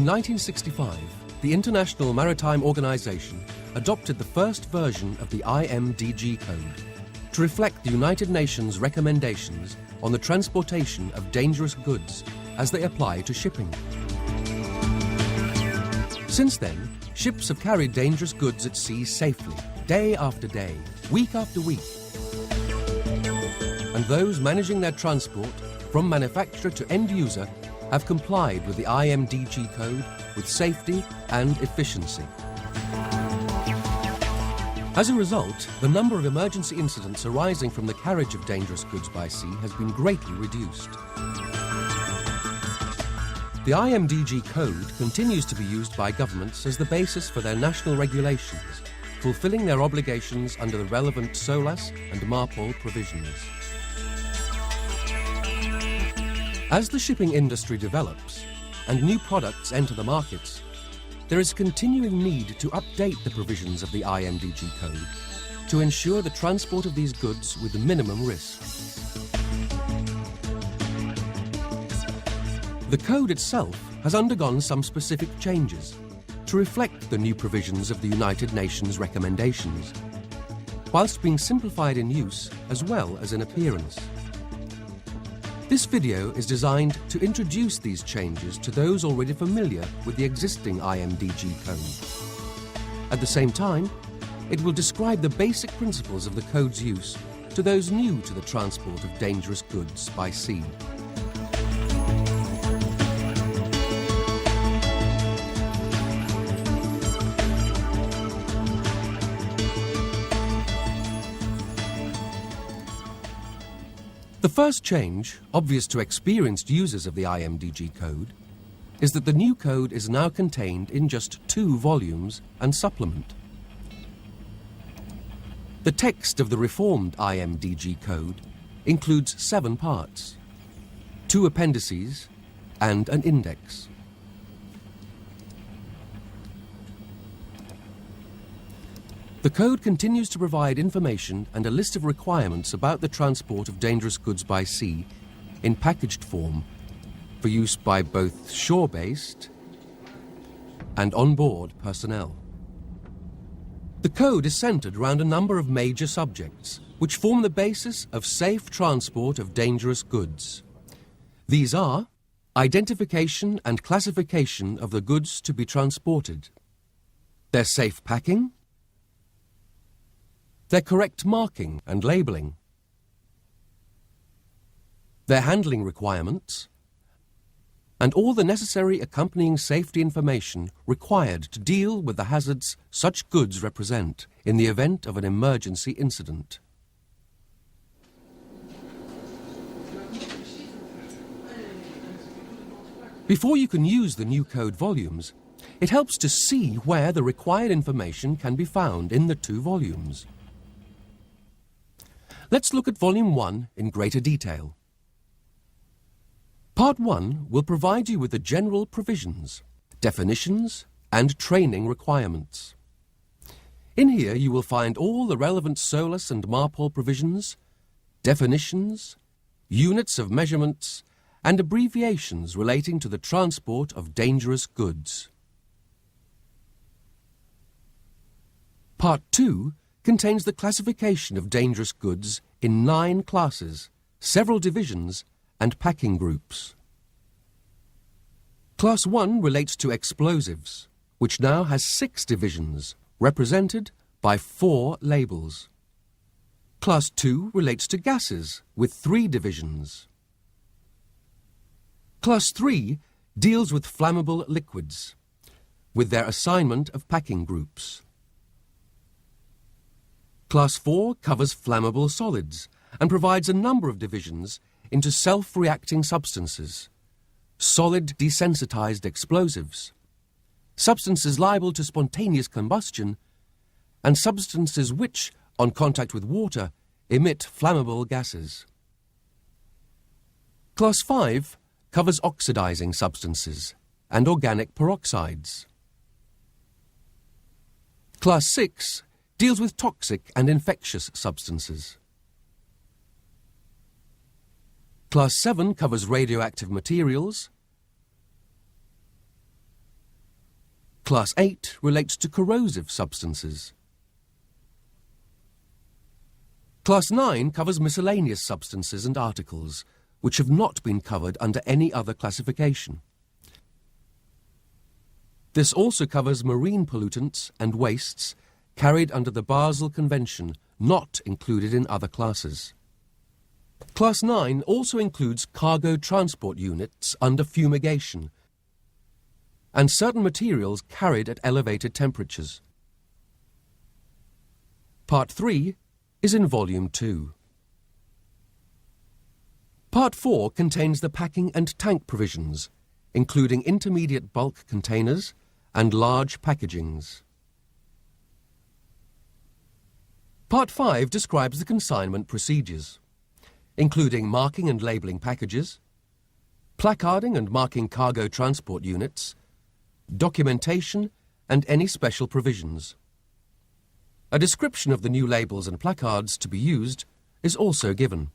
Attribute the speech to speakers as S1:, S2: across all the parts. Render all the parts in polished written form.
S1: 1965, the International Maritime Organization adopted the first version of the IMDG code to reflect the United Nations recommendations on the transportation of dangerous goods as they apply to shipping. Since then, ships have carried dangerous goods at sea safely, day after day, week after week. And those managing their transport from manufacturer to end user have complied with the IMDG code with safety and efficiency. As a result, the number of emergency incidents arising from the carriage of dangerous goods by sea has been greatly reduced. The IMDG code continues to be used by governments as the basis for their national regulations, fulfilling their obligations under the relevant SOLAS and MARPOL provisions. As the shipping industry develops and new products enter the markets, there is continuing need to update the provisions of the IMDG code to ensure the transport of these goods with the minimum risk. The code itself has undergone some specific changes to reflect the new provisions of the United Nations recommendations, whilst being simplified in use as well as in appearance. This video is designed to introduce these changes to those already familiar with the existing IMDG code. At the same time, it will describe the basic principles of the code's use to those new to the transport of dangerous goods by sea. The first change, obvious to experienced users of the IMDG code, is that the new code is now contained in just 2 volumes and supplement. The text of the reformed IMDG code includes 7 parts, 2 appendices, and an index. The code continues to provide information and a list of requirements about the transport of dangerous goods by sea in packaged form for use by both shore-based and on-board personnel. The code is centered around a number of major subjects which form the basis of safe transport of dangerous goods. These are identification and classification of the goods to be transported, their safe packing, their correct marking and labelling, their handling requirements, and all the necessary accompanying safety information required to deal with the hazards such goods represent in the event of an emergency incident. Before you can use the new code volumes, it helps to see where the required information can be found in the 2 volumes. Let's look at Volume 1 in greater detail. Part 1 will provide you with the general provisions, definitions, and training requirements. In here you will find all the relevant SOLAS and MARPOL provisions, definitions, units of measurements, and abbreviations relating to the transport of dangerous goods. Part 2 contains the classification of dangerous goods in 9 classes, several divisions, and packing groups. Class 1 relates to explosives, which now has 6 divisions, represented by 4 labels. Class 2 relates to gases, with 3 divisions. Class 3 deals with flammable liquids, with their assignment of packing groups. Class 4 covers flammable solids and provides a number of divisions into self-reacting substances, solid desensitized explosives, substances liable to spontaneous combustion, and substances which, on contact with water, emit flammable gases. Class 5 covers oxidizing substances and organic peroxides. Class 6 deals with toxic and infectious substances. Class 7 covers radioactive materials. Class 8 relates to corrosive substances. Class 9 covers miscellaneous substances and articles, which have not been covered under any other classification. This also covers marine pollutants and wastes carried under the Basel Convention, not included in other classes. Class 9 also includes cargo transport units under fumigation and certain materials carried at elevated temperatures. Part 3 is in Volume 2. Part 4 contains the packing and tank provisions, including intermediate bulk containers and large packagings. Part 5 describes the consignment procedures, including marking and labelling packages, placarding and marking cargo transport units, documentation and any special provisions. A description of the new labels and placards to be used is also given.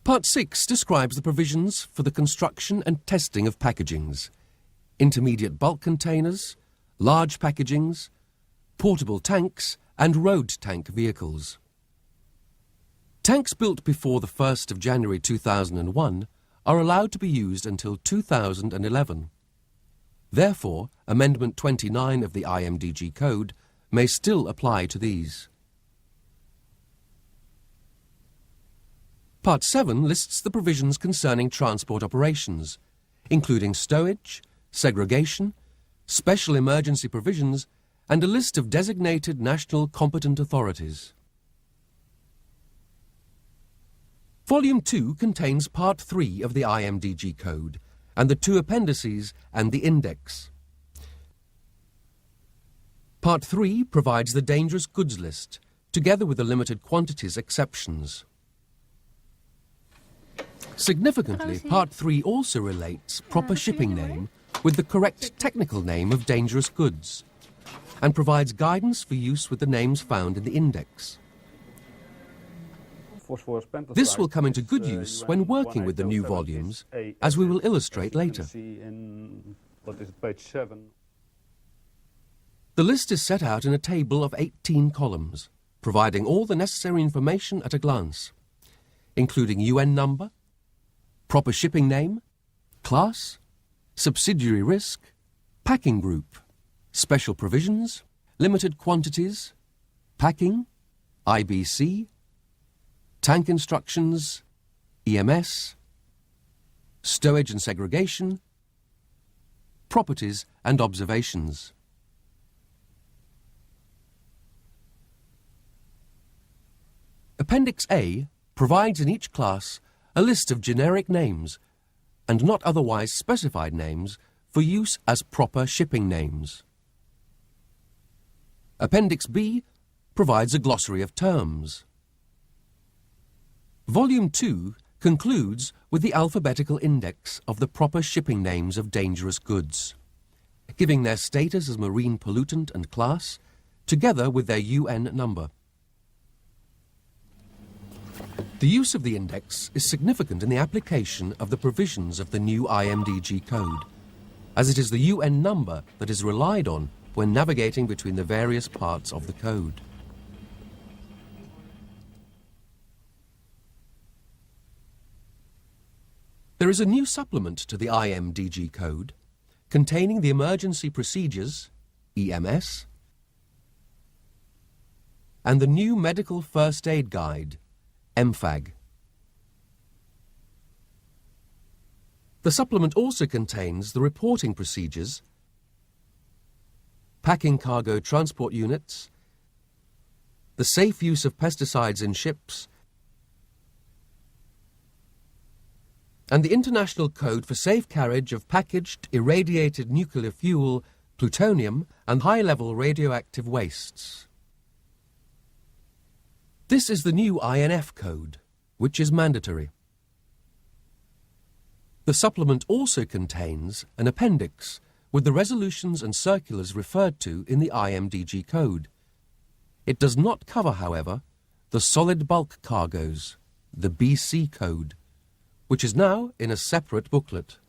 S1: Part 6 describes the provisions for the construction and testing of packagings, intermediate bulk containers, large packagings, portable tanks and road tank vehicles. Tanks built before the 1st of January 2001 are allowed to be used until 2011. Therefore, Amendment 29 of the IMDG Code may still apply to these. Part 7 lists the provisions concerning transport operations, including stowage, segregation, special emergency provisions, and a list of designated national competent authorities. Volume 2 contains Part 3 of the IMDG Code, and the 2 appendices and the index. Part 3 provides the dangerous goods list, together with the limited quantities exceptions. Significantly, Part 3 also relates proper shipping name with the correct technical name of dangerous goods, and provides guidance for use with the names found in the index. This will come into good use when working with the new volumes, as we will illustrate later. The list is set out in a table of 18 columns, providing all the necessary information at a glance, including UN number, proper shipping name, class, subsidiary risk, packing group, special provisions, limited quantities, packing, IBC, tank instructions, EMS, stowage and segregation, properties and observations. Appendix A provides in each class a list of generic names and not otherwise specified names for use as proper shipping names. Appendix B provides a glossary of terms. Volume 2 concludes with the alphabetical index of the proper shipping names of dangerous goods, giving their status as marine pollutant and class, together with their UN number. The use of the index is significant in the application of the provisions of the new IMDG Code, as it is the UN number that is relied on when navigating between the various parts of the code. There is a new supplement to the IMDG Code containing the Emergency Procedures, EMS, and the new Medical First Aid Guide, MFAG. The supplement also contains the reporting procedures, packing cargo transport units, the safe use of pesticides in ships, and the International Code for Safe Carriage of Packaged Irradiated Nuclear Fuel, Plutonium, and High-Level Radioactive Wastes. This is the new INF Code, which is mandatory. The supplement also contains an appendix with the resolutions and circulars referred to in the IMDG Code. It does not cover, however, the solid bulk cargoes, the BC Code, which is now in a separate booklet.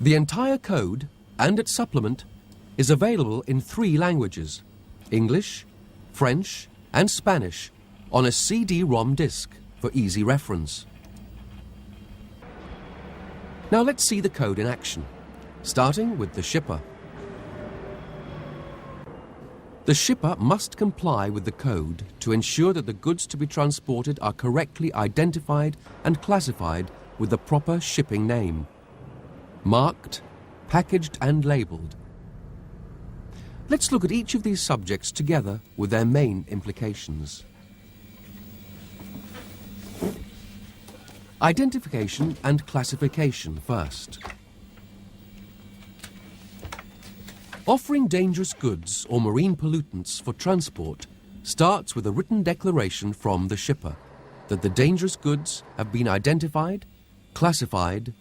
S1: The entire code and its supplement is available in 3 languages: English, French, and Spanish on a CD-ROM disc for easy reference. Now let's see the code in action, starting with the shipper. The shipper must comply with the code to ensure that the goods to be transported are correctly identified and classified with the proper shipping name, marked, packaged, and labelled. Let's look at each of these subjects together with their main implications. Identification and classification first. Offering dangerous goods or marine pollutants for transport starts with a written declaration from the shipper that the dangerous goods have been identified, classified,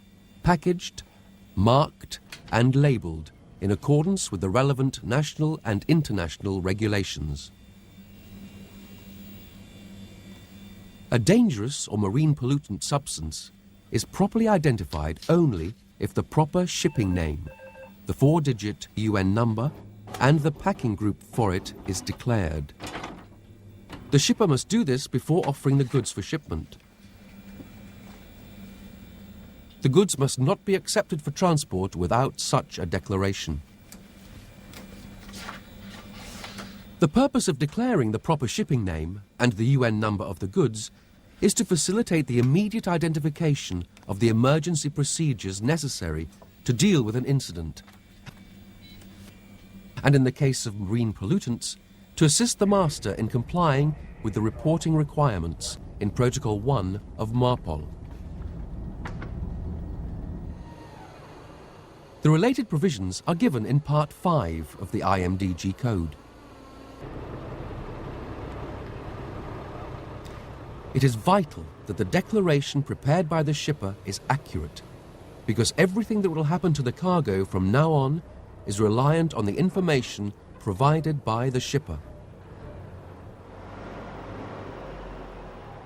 S1: packaged, marked, and labelled in accordance with the relevant national and international regulations. A dangerous or marine pollutant substance is properly identified only if the proper shipping name, the 4-digit UN number, and the packing group for it is declared. The shipper must do this before offering the goods for shipment. The goods must not be accepted for transport without such a declaration. The purpose of declaring the proper shipping name and the UN number of the goods is to facilitate the immediate identification of the emergency procedures necessary to deal with an incident. And in the case of marine pollutants, to assist the master in complying with the reporting requirements in Protocol 1 of MARPOL. The related provisions are given in Part 5 of the IMDG Code. It is vital that the declaration prepared by the shipper is accurate, because everything that will happen to the cargo from now on is reliant on the information provided by the shipper.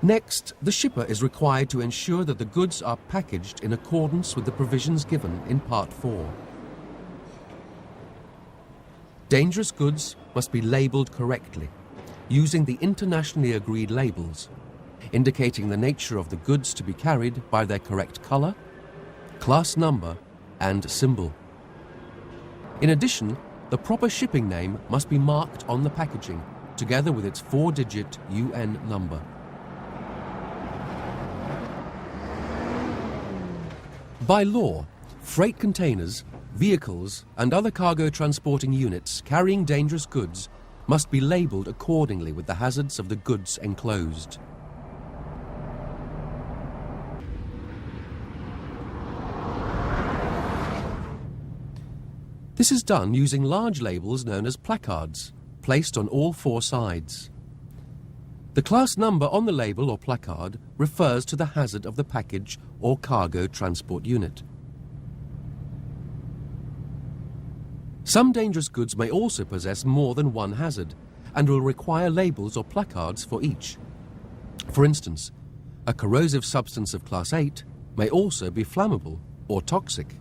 S1: Next, the shipper is required to ensure that the goods are packaged in accordance with the provisions given in Part 4. Dangerous goods must be labelled correctly, using the internationally agreed labels, indicating the nature of the goods to be carried by their correct colour, class number, and symbol. In addition, the proper shipping name must be marked on the packaging, together with its 4-digit UN number. By law, freight containers, vehicles, and other cargo transporting units carrying dangerous goods must be labelled accordingly with the hazards of the goods enclosed. This is done using large labels known as placards, placed on all 4 sides. The class number on the label or placard refers to the hazard of the package or cargo transport unit. Some dangerous goods may also possess more than one hazard and will require labels or placards for each. For instance, a corrosive substance of Class 8 may also be flammable or toxic.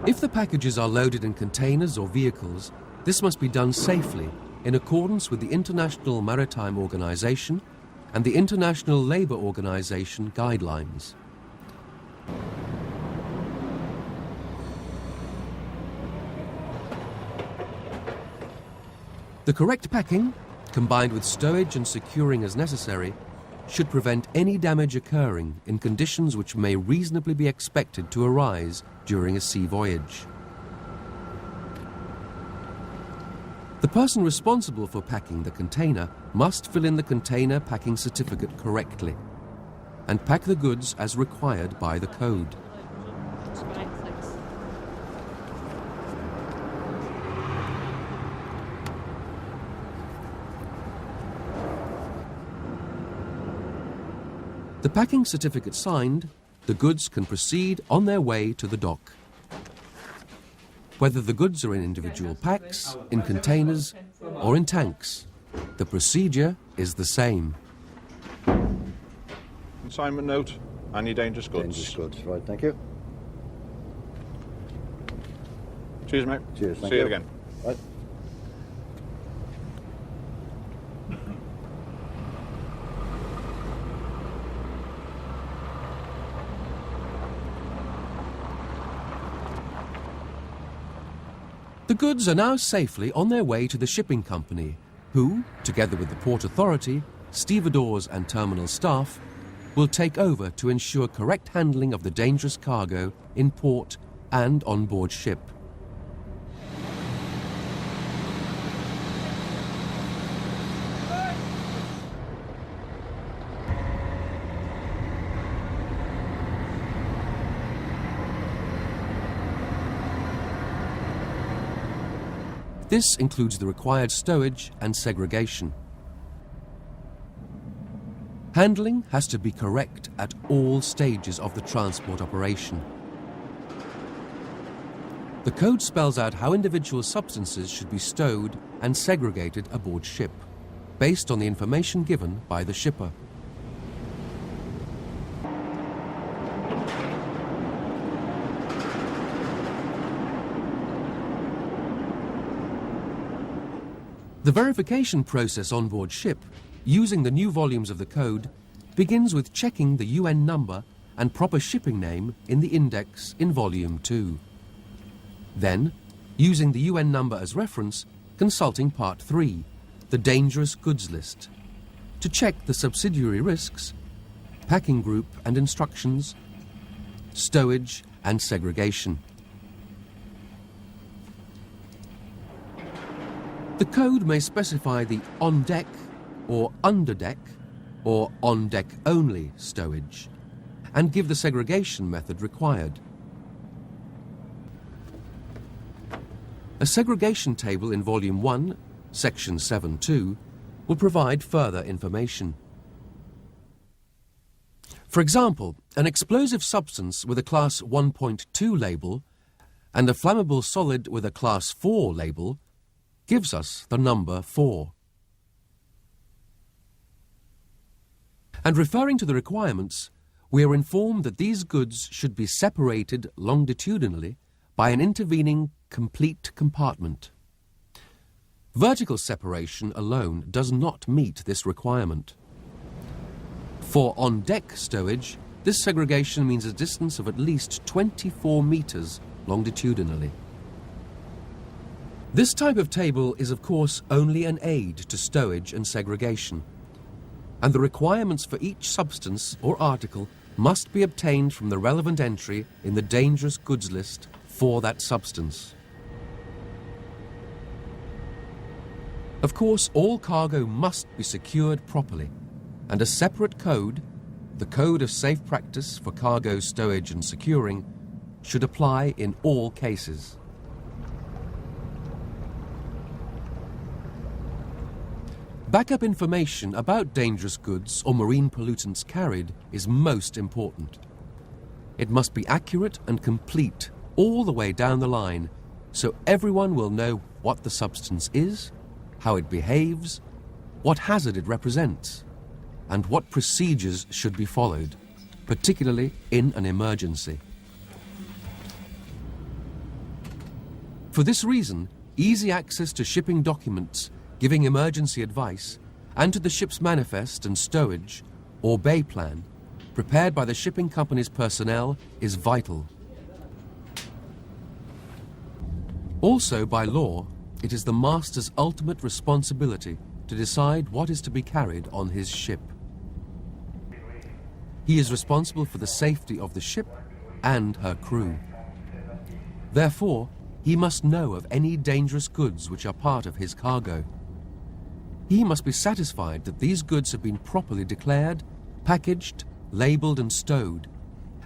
S1: If the packages are loaded in containers or vehicles, this must be done safely in accordance with the International Maritime Organization and the International Labour Organization guidelines. The correct packing, combined with stowage and securing as necessary, should prevent any damage occurring in conditions which may reasonably be expected to arise during a sea voyage. The person responsible for packing the container must fill in the container packing certificate correctly and pack the goods as required by the code. The packing certificate signed, the goods can proceed on their way to the dock. Whether the goods are in individual packs, in containers, or in tanks, the procedure is the same.
S2: consignment note and your dangerous goods.
S3: Dangerous goods, right, thank you.
S2: Cheers, mate.
S3: Cheers, thank
S2: See
S3: you.
S2: you again.
S3: Right.
S1: The goods are now safely on their way to the shipping company, who, together with the Port Authority, stevedores and terminal staff, will take over to ensure correct handling of the dangerous cargo in port and on board ship. This includes the required stowage and segregation. Handling has to be correct at all stages of the transport operation. The code spells out how individual substances should be stowed and segregated aboard ship, based on the information given by the shipper. The verification process on board ship, using the new volumes of the code, begins with checking the UN number and proper shipping name in the index in Volume 2. Then, using the UN number as reference, consulting Part 3, the Dangerous Goods List, to check the subsidiary risks, packing group and instructions, stowage and segregation. The code may specify the on-deck or under-deck or on-deck only stowage and give the segregation method required. A segregation table in Volume 1, Section 7.2, will provide further information. For example, an explosive substance with a Class 1.2 label and a flammable solid with a Class 4 label gives us the number 4. And referring to the requirements, we are informed that these goods should be separated longitudinally by an intervening complete compartment. Vertical separation alone does not meet this requirement. For on-deck stowage, this segregation means a distance of at least 24 meters longitudinally. This type of table is, of course, only an aid to stowage and segregation, and the requirements for each substance or article must be obtained from the relevant entry in the dangerous goods list for that substance. Of course, all cargo must be secured properly, and a separate code, the Code of Safe Practice for Cargo Stowage and Securing, should apply in all cases. Backup information about dangerous goods or marine pollutants carried is most important. It must be accurate and complete all the way down the line, so everyone will know what the substance is, how it behaves, what hazard it represents, and what procedures should be followed, particularly in an emergency. For this reason, easy access to shipping documents giving emergency advice, and to the ship's manifest and stowage, or bay plan, prepared by the shipping company's personnel, is vital. Also, by law, it is the master's ultimate responsibility to decide what is to be carried on his ship. He is responsible for the safety of the ship and her crew. Therefore, he must know of any dangerous goods which are part of his cargo. He must be satisfied that these goods have been properly declared, packaged, labelled and stowed,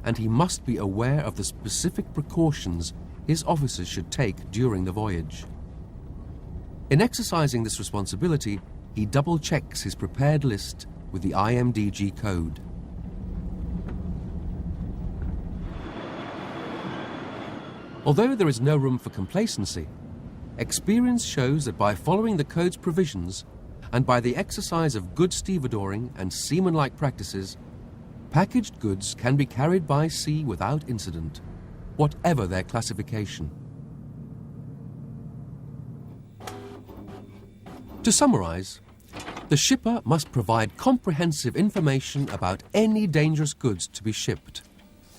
S1: and he must be aware of the specific precautions his officers should take during the voyage. In exercising this responsibility, he double-checks his prepared list with the IMDG code. Although there is no room for complacency, experience shows that by following the code's provisions and by the exercise of good stevedoring and seaman-like practices, Packaged goods can be carried by sea without incident, whatever their classification. To summarize, the shipper must provide comprehensive information about any dangerous goods to be shipped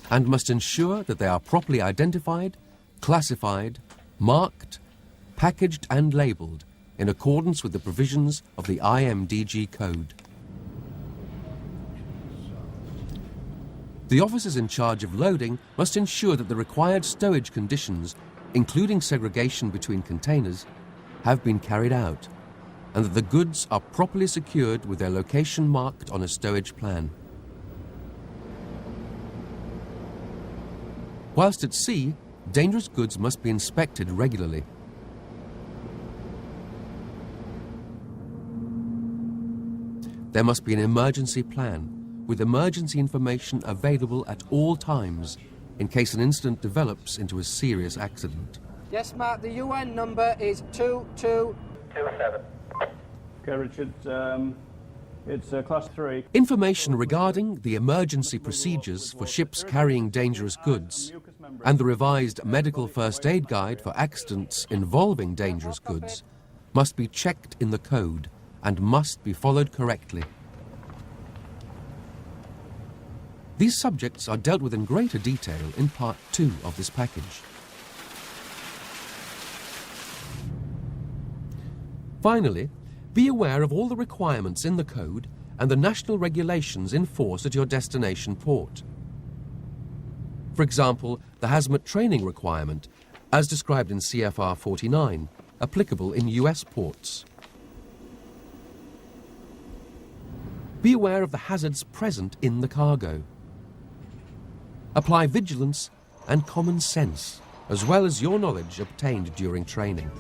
S1: and must ensure that they are properly identified, classified, marked, packaged and labelled in accordance with the provisions of the IMDG Code. The officers in charge of loading must ensure that the required stowage conditions, including segregation between containers, have been carried out, and that the goods are properly secured with their location marked on a stowage plan. Whilst at sea, dangerous goods must be inspected regularly. There must be an emergency plan with emergency information available at all times in case an incident develops into a serious accident.
S3: Yes, Mark, the UN number is 2227.
S4: Okay, Richard, it's class 3.
S1: Information regarding the emergency procedures for ships carrying dangerous goods and the revised medical first aid guide for accidents involving dangerous goods must be checked in the code and must be followed correctly. These subjects are dealt with in greater detail in Part 2 of this package. Finally, be aware of all the requirements in the code and the national regulations in force at your destination port. For example, the hazmat training requirement, as described in CFR 49, applicable in US ports. Be aware of the hazards present in the cargo. Apply vigilance and common sense, as well as your knowledge obtained during training.